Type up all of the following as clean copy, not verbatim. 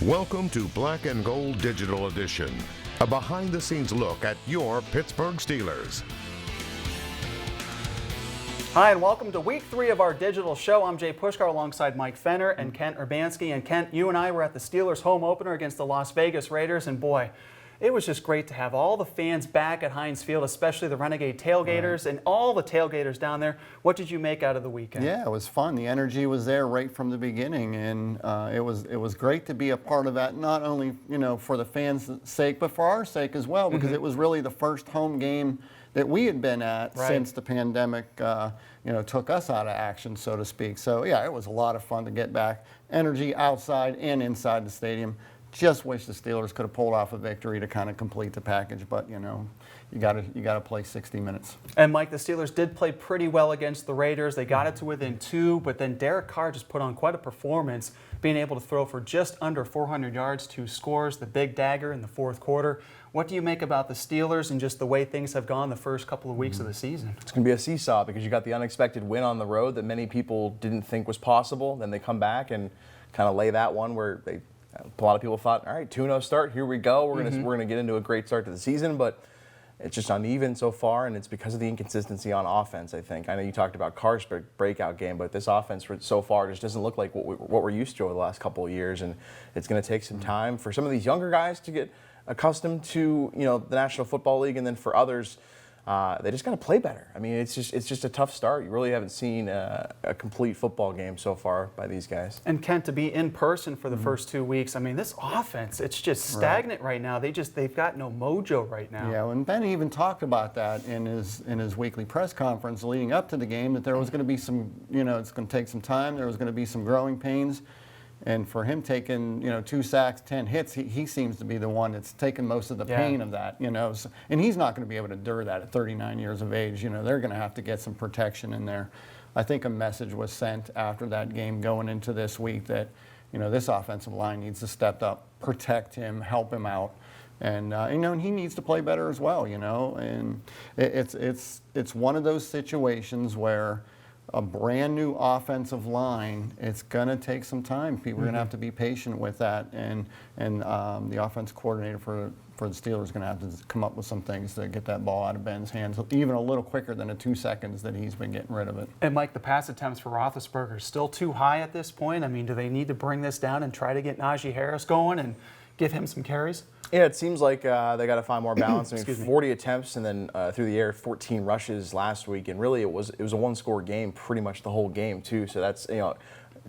Welcome to Black and Gold Digital Edition, a behind-the-scenes look at your Pittsburgh Steelers. Hi, and welcome to week 3 of our digital show. I'm Jay Puskar alongside Mike Fenner and Kent Urbanski. And Kent, you and I were at the Steelers home opener against the Las Vegas Raiders, and boy, it was just great to have all the fans back at Heinz Field, especially the Renegade tailgaters and all the tailgaters down there. What did you make out of the weekend? Yeah, it was fun. The energy was there right from the beginning, and it was great to be a part of that. Not only for the fans' sake, but for our sake as well, because it was really the first home game that we had been at since the pandemic took us out of action, so to speak. So yeah, it was a lot of fun to get back. Energy outside and inside the stadium. Just wish the Steelers could have pulled off a victory to kind of complete the package, but you got to play 60 minutes. And Mike, the Steelers did play pretty well against the Raiders. They got it to within 2, but then Derek Carr just put on quite a performance, being able to throw for just under 400 yards, 2 scores, the big dagger in the fourth quarter. What do you make about the Steelers and just the way things have gone the first couple of weeks of the season? It's going to be a seesaw because you got the unexpected win on the road that many people didn't think was possible. Then they come back and kind of lay that one where a lot of people thought, all right, 2-0 start, here we go. We're gonna get into a great start to the season, but it's just uneven so far, and it's because of the inconsistency on offense, I think. I know you talked about Carr's breakout game, but this offense so far just doesn't look like what we're used to over the last couple of years, and it's going to take some time for some of these younger guys to get accustomed to the National Football League, and then for others, they just got to play better. I mean, it's just a tough start. You really haven't seen a complete football game so far by these guys. And Kent, to be in person for the first 2 weeks, I mean, this offense, it's just stagnant right now. They've got no mojo right now. Yeah, and Ben even talked about that in his weekly press conference leading up to the game, that there was going to be some, it's going to take some time. There was going to be some growing pains. And for him taking, 2 sacks, 10 hits, he seems to be the one that's taken most of the pain of that, So, and he's not going to be able to endure that at 39 years of age. They're going to have to get some protection in there. I think a message was sent after that game going into this week that, this offensive line needs to step up, protect him, help him out. And, and he needs to play better as well, And it's one of those situations where a brand new offensive line, it's going to take some time. People are going to have to be patient with that, and the offense coordinator for the Steelers is going to have to come up with some things to get that ball out of Ben's hands, even a little quicker than the 2 seconds that he's been getting rid of it. And Mike, the pass attempts for Roethlisberger are still too high at this point. I mean, do they need to bring this down and try to get Najee Harris going and give him some carries? Yeah, it seems like they got to find more balance. I mean, 40 attempts and then through the air, 14 rushes last week, and really it was a 1-score game pretty much the whole game too. So that's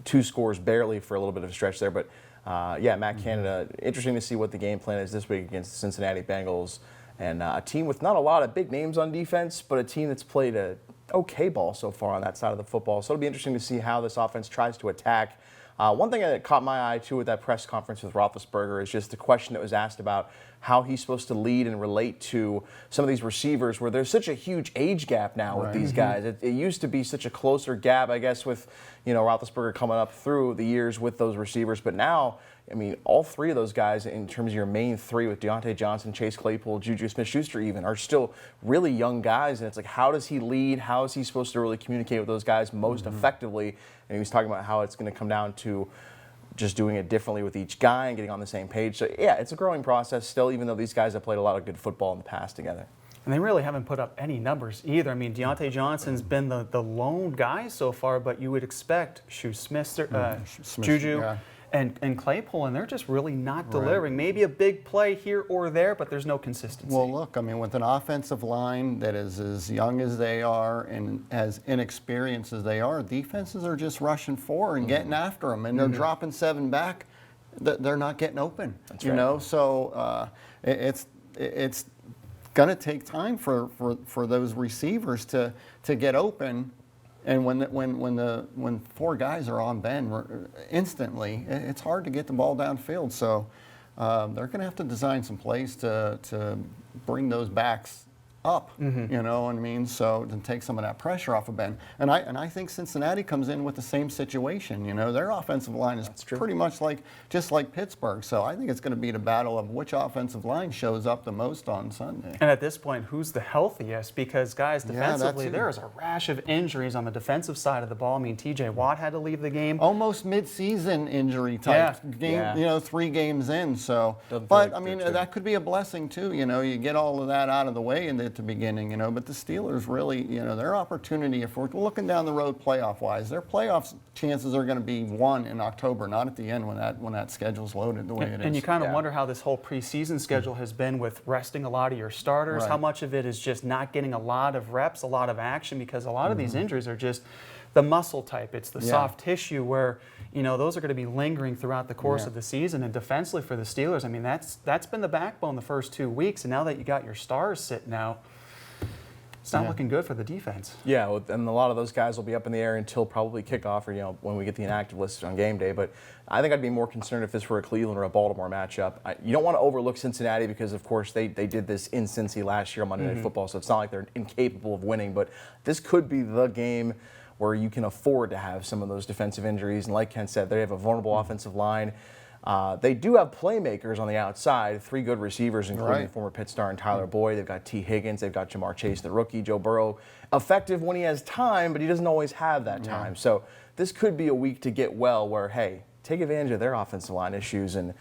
2 scores barely for a little bit of a stretch there. But Matt Canada, interesting to see what the game plan is this week against the Cincinnati Bengals, and a team with not a lot of big names on defense, but a team that's played a okay ball so far on that side of the football. So it'll be interesting to see how this offense tries to attack. One thing that caught my eye, too, at that press conference with Roethlisberger is just the question that was asked about how he's supposed to lead and relate to some of these receivers where there's such a huge age gap now with these guys. It used to be such a closer gap, I guess, with, Roethlisberger coming up through the years with those receivers. But now, I mean, all 3 of those guys, in terms of your main 3 with Deontay Johnson, Chase Claypool, Juju Smith-Schuster even, are still really young guys. And it's like, how does he lead? How is he supposed to really communicate with those guys most effectively? And he was talking about how it's going to come down to just doing it differently with each guy and getting on the same page. So, yeah, it's a growing process still, even though these guys have played a lot of good football in the past together. And they really haven't put up any numbers either. I mean, Deontay Johnson's been the lone guy so far, but you would expect Juju and Claypool, and they're just really not delivering. Maybe a big play here or there, but there's no consistency. Well, look, I mean, with an offensive line that is as young as they are and as inexperienced as they are, defenses are just rushing forward and getting after them, and they're dropping 7 back. They're not getting open. That's right. So it's going to take time for those receivers to get open. And when 4 guys are on Ben instantly, it's hard to get the ball downfield. So they're going to have to design some plays to bring those backs up, you know what I mean? So to take some of that pressure off of Ben. And I think Cincinnati comes in with the same situation, you know. Their offensive line is pretty much just like Pittsburgh. So I think it's going to be the battle of which offensive line shows up the most on Sunday. And at this point, who's the healthiest? Because, guys, defensively, there is a rash of injuries on the defensive side of the ball. I mean, TJ Watt had to leave the game. Almost mid-season injury type game, you know, 3 games in. So, but I mean, that could be a blessing too. You know, you get all of that out of the way at the beginning. You know, but the Steelers really, you know, their opportunity, if we're looking down the road playoff-wise, their playoff chances are going to be won in October, not at the end when that schedule's loaded the way it is. And you kind of wonder how this whole preseason schedule has been with resting a lot of your starters. How much of it is just not getting a lot of reps, a lot of action, because a lot of these injuries are just the muscle type. It's the soft tissue where, you know, those are going to be lingering throughout the course of the season. And defensively for the Steelers, I mean, that's been the backbone the first 2 weeks. And now that you got your stars sitting out, it's not looking good for the defense. Yeah, and a lot of those guys will be up in the air until probably kickoff or, you know, when we get the inactive list on game day. But I think I'd be more concerned if this were a Cleveland or a Baltimore matchup. You don't want to overlook Cincinnati because, of course, they did this in Cincy last year on Monday Night Football, so it's not like they're incapable of winning. But this could be the game where you can afford to have some of those defensive injuries. And like Ken said, they have a vulnerable offensive line. They do have playmakers on the outside, 3 good receivers, including former Pitt star and Tyler Boyd. They've got T. Higgins. They've got Jamar Chase, the rookie. Joe Burrow, effective when he has time, but he doesn't always have that time. So this could be a week to get well where, hey, take advantage of their offensive line issues, and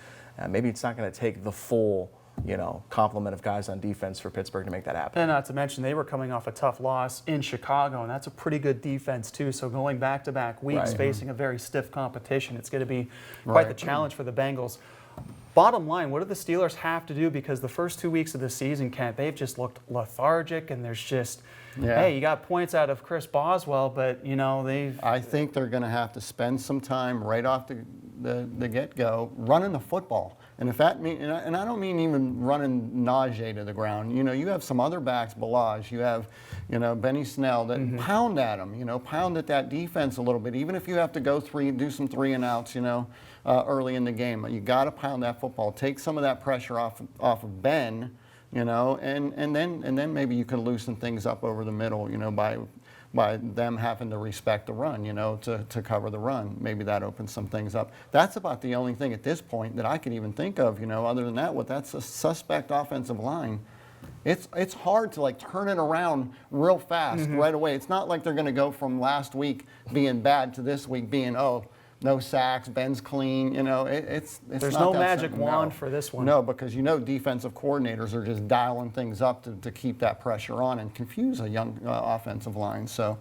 maybe it's not going to take the full, you know, complement of guys on defense for Pittsburgh to make that happen. And not to mention, they were coming off a tough loss in Chicago, and that's a pretty good defense, too. So going back-to-back weeks, facing a very stiff competition, it's going to be quite the challenge for the Bengals. Bottom line, what do the Steelers have to do? Because the first 2 weeks of the season, Kent, they've just looked lethargic, and there's just, hey, you got points out of Chris Boswell, but, you know, I think they're going to have to spend some time right off the get-go running the football. And if that mean, and I don't mean even running Najee to the ground. You know, you have some other backs, Balaj. You have, you know, Benny Snell that pound at them. You know, pound at that defense a little bit. Even if you have to go do some 3 and outs. You know, early in the game, you got to pound that football. Take some of that pressure off of Ben. You know, and then maybe you can loosen things up over the middle. You know, by them having to respect the run, you know, to cover the run. Maybe that opens some things up. That's about the only thing at this point that I can even think of, you know, other than that, that's a suspect offensive line. It's hard to, like, turn it around real fast right away. It's not like they're going to go from last week being bad to this week being, no sacks, Ben's clean, you know, there's no magic wand for this one. No, because you know defensive coordinators are just dialing things up to keep that pressure on and confuse a young offensive line. So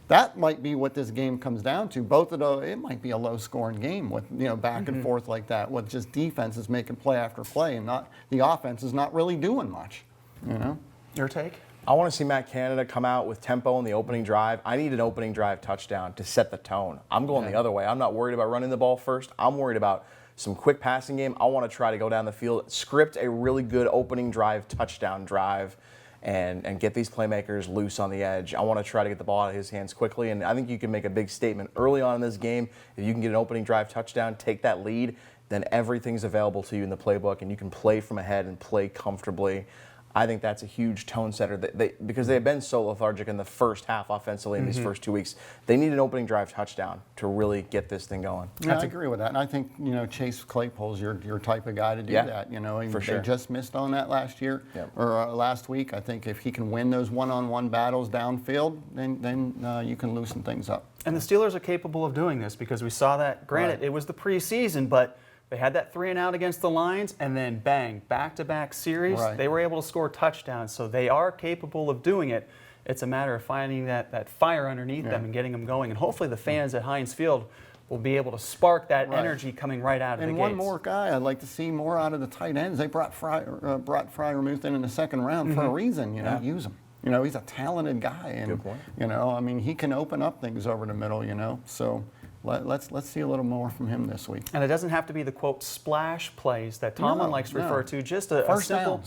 that might be what this game comes down to. Both of those, it might be a low-scoring game with, you know, back and forth like that, with just defenses making play after play and not the offense is not really doing much, you know. Your take? I want to see Matt Canada come out with tempo in the opening drive. I need an opening drive touchdown to set the tone. I'm going the other way. I'm not worried about running the ball first. I'm worried about some quick passing game. I want to try to go down the field, script a really good opening drive, touchdown drive, and get these playmakers loose on the edge. I want to try to get the ball out of his hands quickly, and I think you can make a big statement early on in this game. If you can get an opening drive touchdown, take that lead, then everything's available to you in the playbook, and you can play from ahead and play comfortably. I think that's a huge tone setter because they have been so lethargic in the first half offensively in these first 2 weeks. They need an opening drive touchdown to really get this thing going. Yeah, I agree with that. And I think, you know, Chase Claypool's your type of guy to do that. You know, they just missed on that last year or last week. I think if he can win those one-on-one battles downfield, then you can loosen things up. And the Steelers are capable of doing this because we saw that. Granted, it was the preseason, but they had that 3 and out against the Lions, and then bang, back-to-back series. They were able to score touchdowns, so they are capable of doing it. It's a matter of finding that fire underneath them and getting them going. And hopefully the fans at Heinz Field will be able to spark that energy coming right out of the gates. And one more guy, I'd like to see more out of the tight ends. They brought Freiermuth in the second round for a reason. You know, use him. You know, he's a talented guy, and good point. You know, I mean, he can open up things over the middle. You know, so. Let's see a little more from him this week. And it doesn't have to be the, quote, splash plays that Tomlin likes to refer to. Just a simple,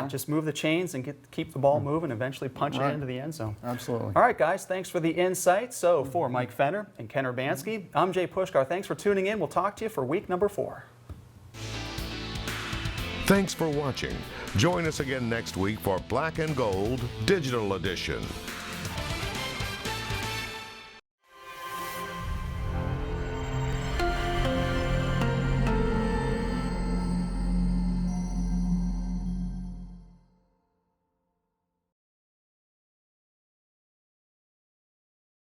just move the chains and keep the ball moving, eventually punch it into the end zone. Absolutely. All right, guys, thanks for the insight. So for Mike Fenner and Ken Urbanski, I'm Jay Puskar. Thanks for tuning in. We'll talk to you for week number 4. Thanks for watching. Join us again next week for Black and Gold Digital Edition.